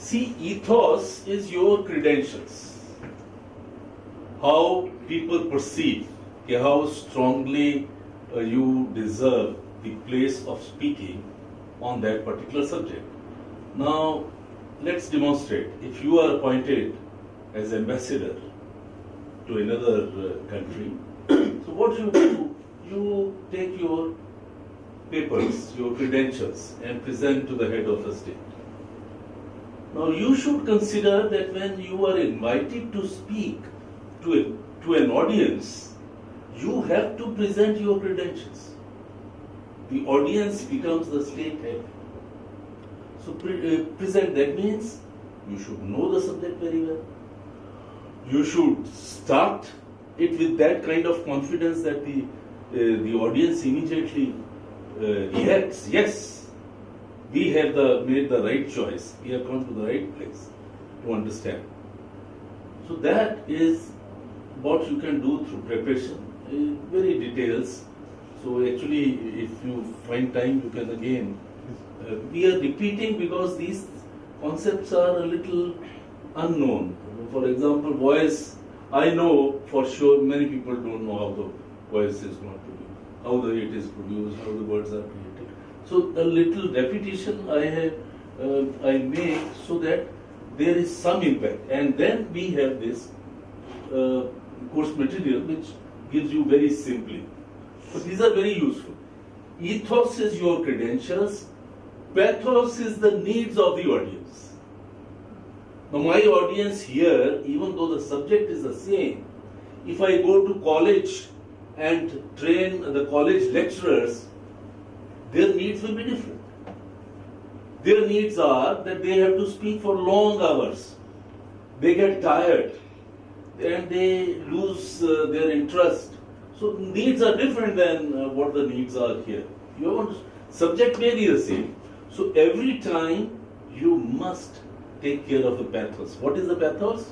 See, ethos is your credentials. How people perceive, how strongly you deserve the place of speaking on that particular subject. Now, let's demonstrate. If you are appointed as ambassador to another country, so what you do, you take your papers, your credentials, and present to the head of the state. Now, you should consider that when you are invited to speak to an audience, you have to present your credentials. The audience becomes the state head. So present, that means you should know the subject very well. You should start it with that kind of confidence that the audience immediately reacts. Yes, we have made the right choice. We have come to the right place to understand. So that is what you can do through preparation. Very details. So actually, if you find time, you can again. We are repeating because these concepts are a little unknown. For example, voice, I know for sure many people don't know how the voice is going to be, how it is produced, how the words are created. So a little repetition I make so that there is some impact. And then we have this course material which gives you very simply. So these are very useful. Ethos is your credentials. Pathos is the needs of the audience. Now my audience here, even though the subject is the same, if I go to college and train the college lecturers, their needs will be different. Their needs are that they have to speak for long hours. They get tired and they lose their interest. So needs are different than what the needs are here. Your subject may be the same. So every time you must take care of the pathos. What is the pathos?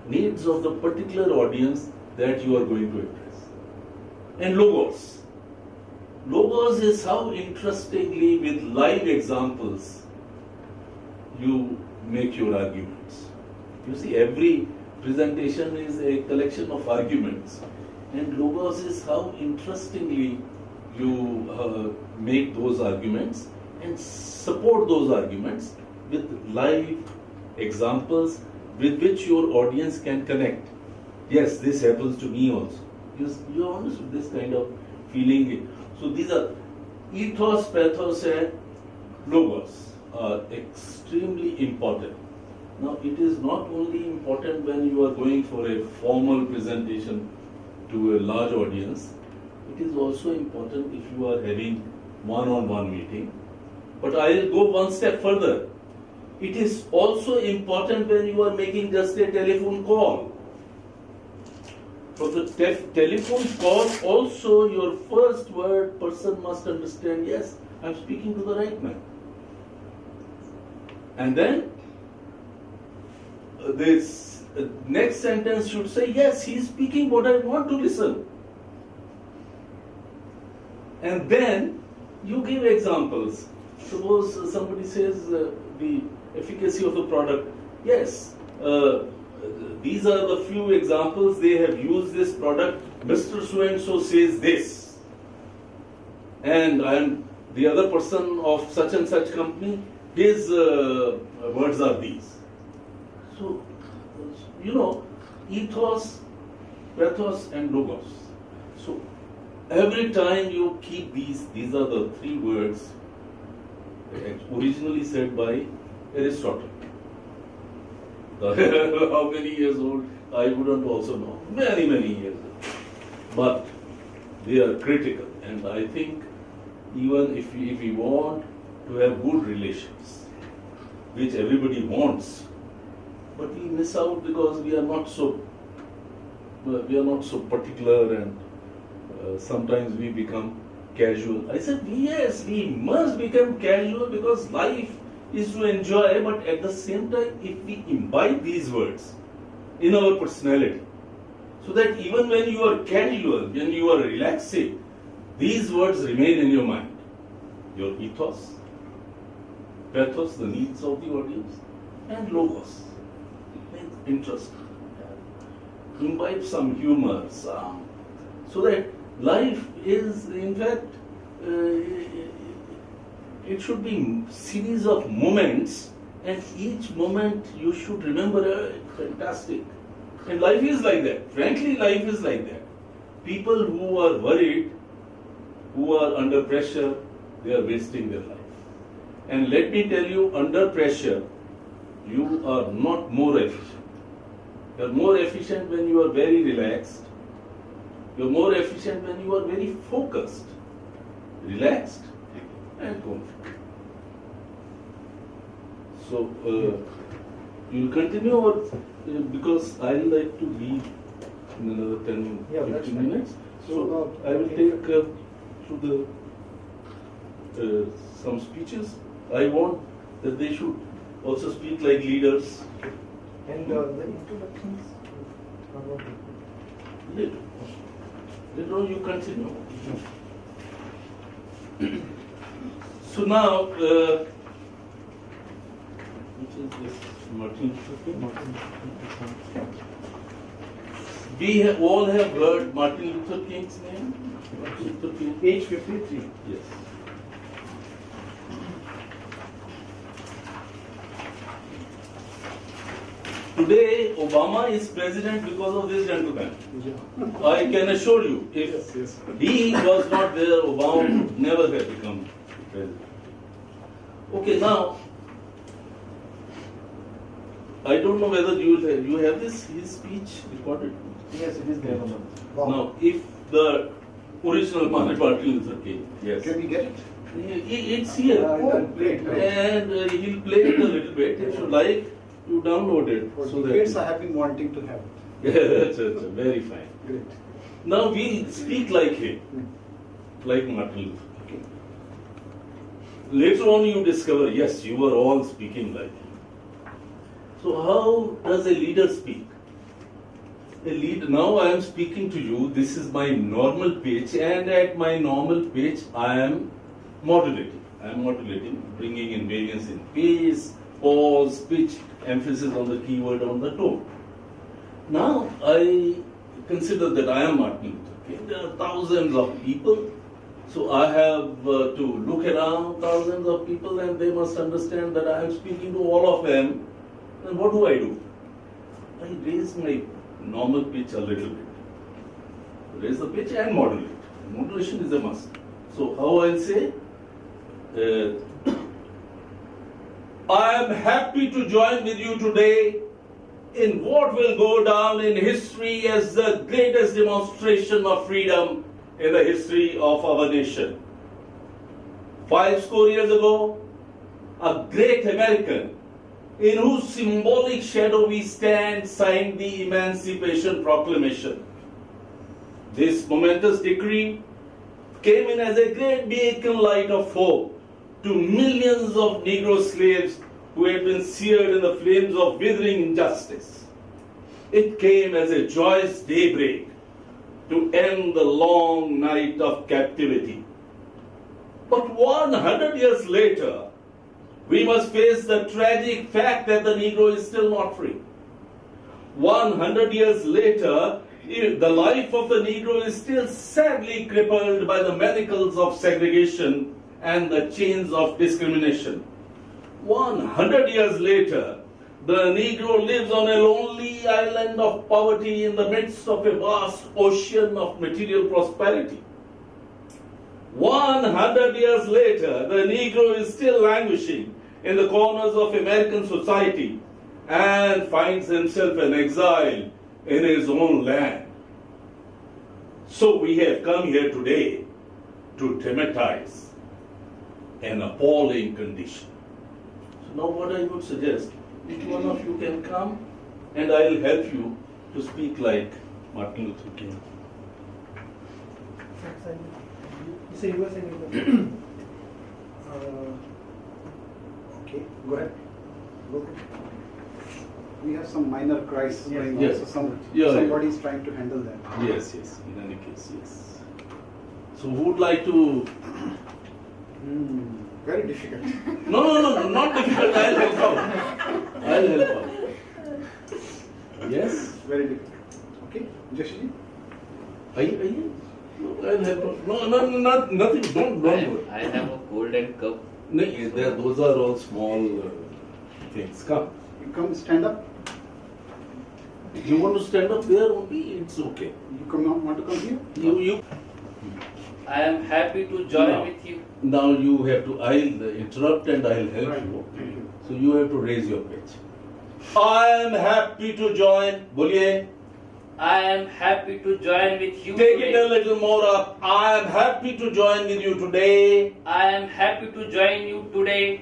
Needs of the particular audience that you are going to address. And logos. Logos is how interestingly with live examples you make your arguments. You see, every presentation is a collection of arguments. And logos is how interestingly you make those arguments and support those arguments with live examples with which your audience can connect. Yes, this happens to me also. You understand this kind of feeling. So these are ethos, pathos, and logos are extremely important. Now it is not only important when you are going for a formal presentation to a large audience, it is also important if you are having one-on-one meeting. But I will go one step further. It is also important when you are making just a telephone call. For the telephone call also your first word person must understand, yes, I am speaking to the right man. And then this next sentence should say, yes, he is speaking what I want to listen. And then you give examples. Suppose somebody says the efficacy of the product. Yes, these are the few examples they have used this product. Mr. So-and-so says this. And I am the other person of such and such company, his words are these. So, ethos, pathos and logos. So, every time you keep these are the three words originally said by Aristotle. How many years old? I wouldn't also know. Many, many years old. But they are critical. And I think even if we want to have good relations, which everybody wants, but we miss out because we are not so particular, and sometimes we become casual. I said, yes, we must become casual because life is to enjoy, but at the same time, if we imbibe these words in our personality, so that even when you are casual, when you are relaxing, these words remain in your mind. Your ethos, pathos, the needs of the audience, and logos. Make interesting. Imbibe some humor, so that life is, in fact, it should be series of moments, and each moment you should remember, fantastic. And life is like that. Frankly, life is like that. People who are worried, who are under pressure, they are wasting their life. And let me tell you, under pressure, you are not more efficient. You are more efficient when you are very relaxed. You are more efficient when you are very focused, relaxed, and confident. So, you will continue, or because I will like to leave in another 10, 15 minutes. So, I will take through the some speeches. I want that they should also speak like leaders. And the introductions? Later on you continue. So now, which is this? Martin Luther King? We all have heard Martin Luther King's name? Martin Luther King? Age 53. Yes. Today, Obama is president because of this gentleman. Yeah. I can assure you, if he was not there, Obama would never have become president. Okay, now, I don't know whether you have his speech recorded. Yes, it is there. Now, if the original Martin Luther King, yes. Can we get it? It's here. And he'll play it a little bit. If you like, you download it. For so decades that I have been wanting to have it. very fine. Great. Now we'll speak like him, like Martin Luther King. Later on you discover, yes, you were all speaking like him. So how does a leader speak? A leader, now I am speaking to you, this is my normal pitch, and at my normal pitch I am modulating. I am modulating, bringing in variance in pace, pause, pitch, emphasis on the keyword, on the tone. Now I consider that I am Martin Luther King. There are thousands of people, so I have to look around thousands of people, and they must understand that I am speaking to all of them. And what do? I raise my normal pitch a little bit. Raise the pitch and modulate. Modulation is a must. So how I'll say? I am happy to join with you today in what will go down in history as the greatest demonstration of freedom in the history of our nation. 50 years ago, a great American in whose symbolic shadow we stand signed the Emancipation Proclamation. This momentous decree came in as a great beacon light of hope to millions of Negro slaves who had been seared in the flames of withering injustice. It came as a joyous daybreak to end the long night of captivity. But 100 years later, we must face the tragic fact that the Negro is still not free. 100 years later, the life of the Negro is still sadly crippled by the manacles of segregation and the chains of discrimination. 100 years later, the Negro lives on a lonely island of poverty in the midst of a vast ocean of material prosperity. 100 years later, the Negro is still languishing in the corners of American society and finds himself an exile in his own land. So we have come here today to dramatize an appalling condition. So now what I would suggest, each one of you can come and I will help you to speak like Martin Luther King. You say you were saying okay, go ahead. Go ahead. We have some minor cries going on, so somebody is trying to handle that. Yes, in any case, yes. So who would like to? Very difficult. No, not difficult. I'll help out. I'll help her. Yes? Very difficult. Okay, Jashi? Are you? No, I'll help her. Nothing. Don't do it. I have a golden cup. No, those are all small things. Come. You come, stand up. You want to stand up there only? It's okay. You want to come here? You. I am happy to join with you. Now you have to. I'll interrupt and I'll help Right. you. Thank you. So you have to raise your pitch. I am happy to join. Boliye. I am happy to join with you Take today. it a little more up. I am happy to join with you today. I am happy to join you today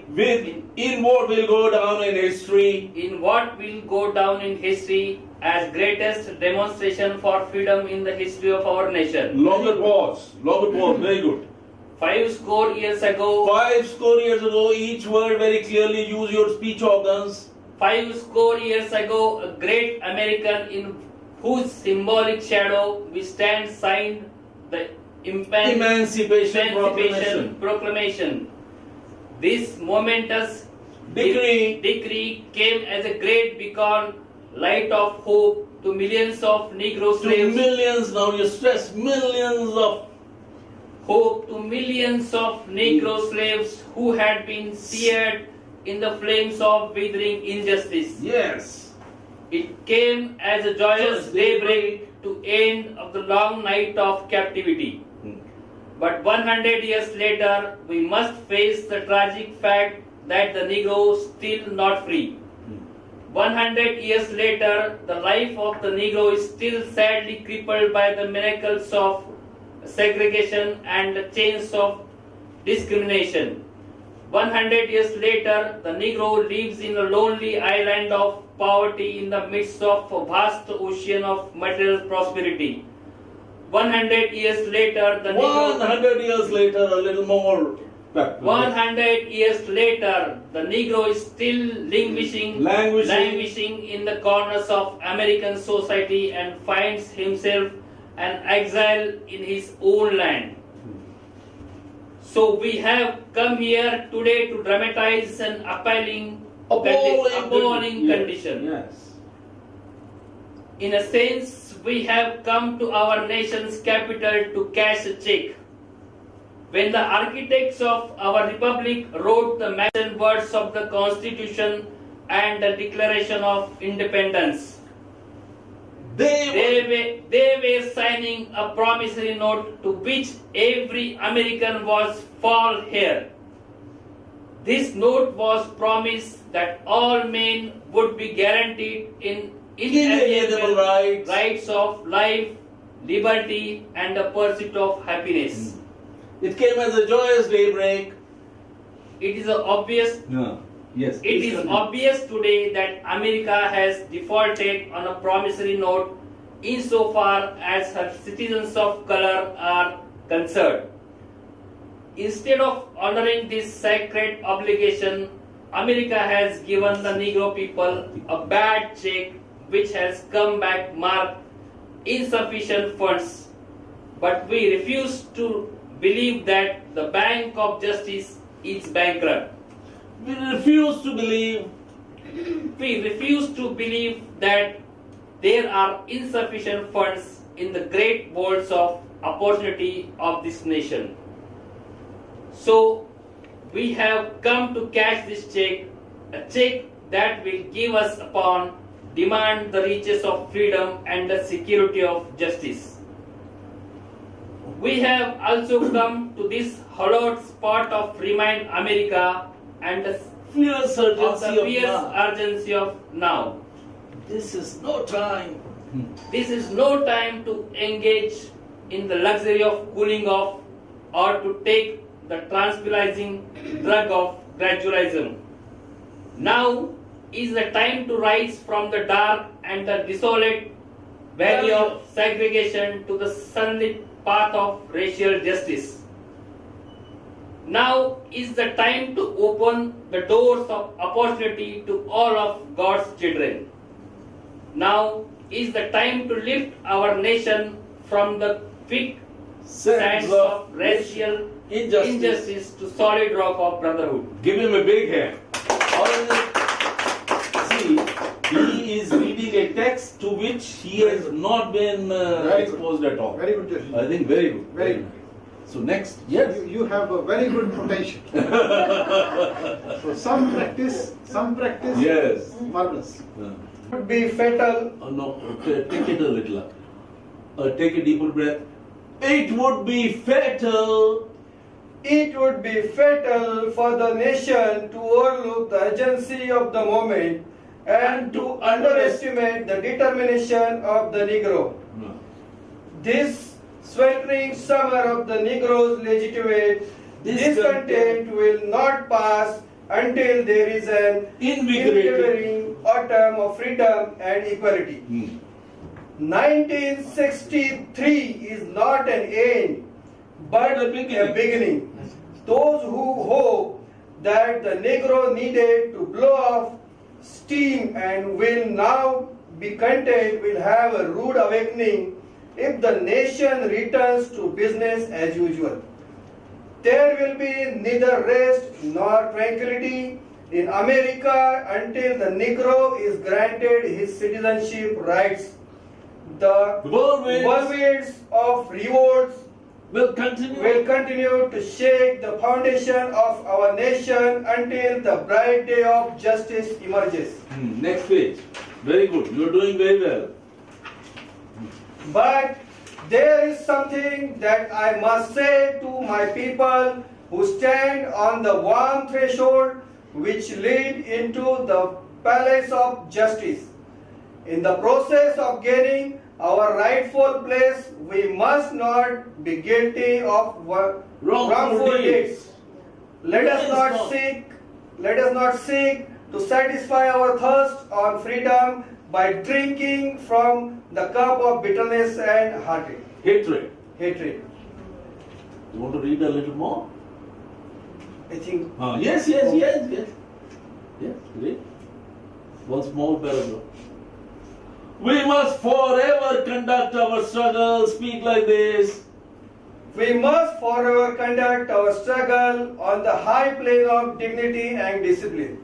In what will go down in history in what will go down in history as greatest demonstration for freedom in the history of our nation. Longer pause. Very good. 50 years ago, 50 years ago, each word very clearly. Use your speech organs. 50 years ago, a great American in whose symbolic shadow we stand signed the Emancipation Proclamation. This momentous decree came as a great beacon, light of hope to millions of Negro to slaves. millions. Now you stress millions of Hope to millions of Negro slaves who had been seared in the flames of withering injustice. yes. It came as a joyous daybreak to end of the long night of captivity. But 100 years later, we must face the tragic fact that the Negro is still not free. 100 years later, the life of the Negro is still sadly crippled by the miracles of segregation and the chains of discrimination. 100 years later, the Negro lives in a lonely island of poverty in the midst of a vast ocean of material prosperity. 100 years later, the Negro... 100 years later, a little more. 100 years later, the Negro is still languishing in the corners of American society and finds himself an exile in his own land. So we have come here today to dramatize an appalling condition. Yes. In a sense, we have come to our nation's capital to cash a check. When the architects of our republic wrote the magnificent words of the Constitution and the Declaration of Independence, they were signing a promissory note to which every American was fall here. This note was promised that all men would be guaranteed in inalienable rights of life, liberty, and the pursuit of happiness. It came as a joyous daybreak. It is obvious. Yes. It is obvious today that America has defaulted on a promissory note insofar as her citizens of color are concerned. Instead of honoring this sacred obligation, America has given the Negro people a bad check which has come back marked insufficient funds. But we refuse to believe that the Bank of Justice is bankrupt. We refuse to believe that there are insufficient funds in the great vaults of opportunity of this nation. So we have come to cash this check, a check that will give us upon demand the riches of freedom and the security of justice. We have also come to this hallowed spot of remind America and the fierce urgency of now. This is no time. This is no time to engage in the luxury of cooling off or to take the tranquilizing drug of gradualism. Now is the time to rise from the dark and the desolate valley of segregation to the sunlit path of racial justice. Now is the time to open the doors of opportunity to all of God's children. Now is the time to lift our nation from the thick sands of racial injustice to solid rock of brotherhood. Give him a big hand. See, is reading a text to which he has not been exposed at all. Very good, Joshi. I think very good. Very good. So next, yes. You have a very good potential. So some practice, Yes. marvelous. Would be fatal. No, take it a little up. Take a deeper breath. It would be fatal. It would be fatal for the nation to overlook the urgency of the moment and to underestimate the determination of the Negro. No. This sweltering summer of the Negro's legitimate discontent will not pass until there is an invigorating autumn of freedom and equality. 1963 is not an end, but a beginning. Those who hope that the Negro needed to blow off steam and will now be content will have a rude awakening if the nation returns to business as usual. There will be neither rest nor tranquility in America until the Negro is granted his citizenship rights. The whirlwinds of rewards will continue to shake the foundation of our nation until the bright day of justice emerges. Next page. Very good. You are doing very well. But there is something that I must say to my people who stand on the warm threshold which lead into the palace of justice. In the process of gaining our rightful place, we must not be guilty of wrongful deeds. Let us not seek to satisfy our thirst on freedom by drinking from the cup of bitterness and hatred. Hatred. You want to read a little more? I think. Yes. Great. One small paragraph. We must forever conduct our struggle. Speak like this. We must forever conduct our struggle on the high plane of dignity and discipline.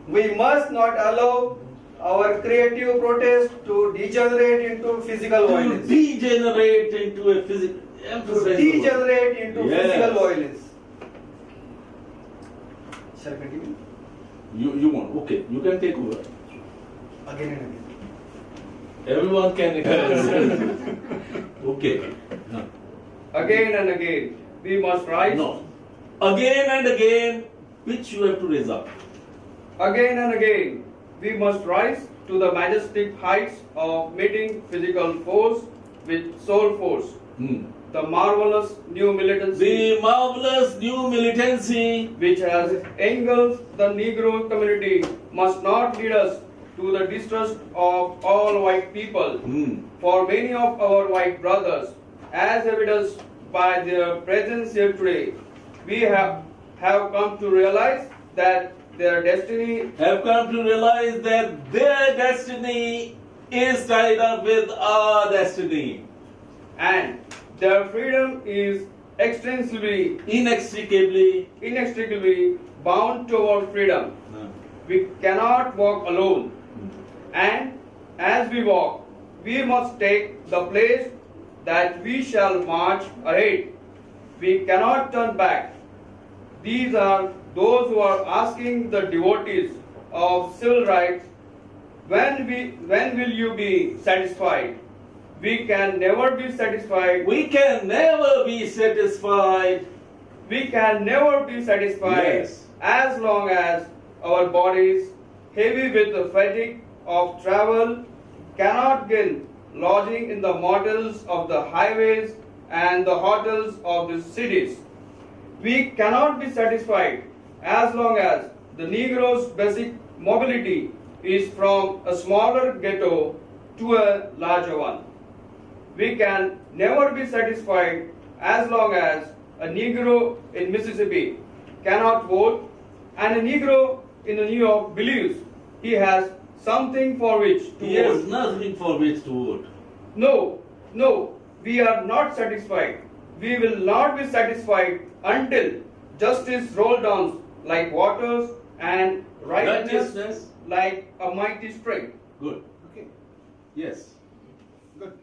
We must not allow our creative protest to degenerate into physical violence. Degenerate into physical violence. Shall I continue? You want? Okay, you can take over. Again and again. Everyone can. Okay. Again and again, we must rise. No. Again and again, which you have to raise up. Again and again, we must rise to the majestic heights of meeting physical force with soul force. The marvelous new militancy which has engulfed the Negro community must not lead us to the distrust of all white people. For many of our white brothers, as evidenced by their presence here today, we have come to realize that their destiny is tied up with our destiny, and their freedom is inextricably bound to our freedom. We cannot walk alone, and as we walk, we must take the place that we shall march ahead. We cannot turn back. These are those who are asking the devotees of civil rights, when will you be satisfied? We can never be satisfied. Yes. As long as our bodies, heavy with the fatigue of travel, cannot gain lodging in the motels of the highways and the hotels of the cities. We cannot be satisfied as long as the Negro's basic mobility is from a smaller ghetto to a larger one. We can never be satisfied as long as a Negro in Mississippi cannot vote and a Negro in New York believes he has something for which to vote. He has nothing for which to vote. No, we are not satisfied. We will not be satisfied until justice rolls down like waters and righteousness like a mighty spring. Good. Okay. Yes. Good.